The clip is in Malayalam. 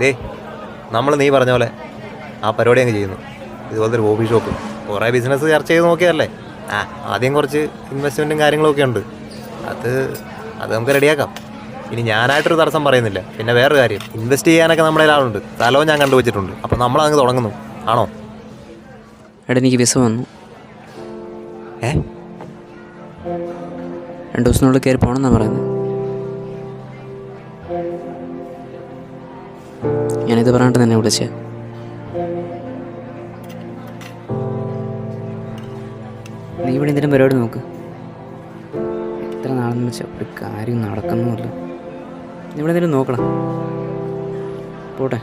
ദേ നമ്മൾ നീ പറഞ്ഞ പോലെ ആ പരിപാടി അങ്ങ് ചെയ്യുന്നു. ഇതുപോലത്തെ ഒരു ഹോബി ഷോപ്പ്. കുറേ ബിസിനസ് ചർച്ച ചെയ്ത് നോക്കിയതല്ലേ. ആദ്യം കുറച്ച് ഇൻവെസ്റ്റ്മെൻറ്റും കാര്യങ്ങളൊക്കെ ഉണ്ട്. അത് അത് നമുക്ക് റെഡിയാക്കാം. ഇനി ഞാനായിട്ടൊരു തടസ്സം പറയുന്നില്ല. പിന്നെ വേറൊരു കാര്യം, ഇൻവെസ്റ്റ് ചെയ്യാനൊക്കെ നമ്മുടെ കയ്യിലുണ്ട്. സ്ഥലവും ഞാൻ കണ്ടുവച്ചിട്ടുണ്ട്. അപ്പോൾ നമ്മളങ്ങ് തുടങ്ങുന്നു. ആണോ? എടാ എനിക്ക് വിസ വന്നു. 2 ദിവസത്തിനുള്ളിൽ കയറി പോകണമെന്നാണ് പറയുന്നത്. ഞാനിത് പറഞ്ഞിട്ട് തന്നെ വിളിച്ചേ. നീ ഇവിടെ എന്തെങ്കിലും പരിപാടി നോക്ക്. എത്ര നാളെന്ന് വെച്ചാൽ ഒരു കാര്യം നടക്കുന്നുമില്ല. നീ ഇവിടെ എന്തെങ്കിലും നോക്കണം. പോട്ടെ.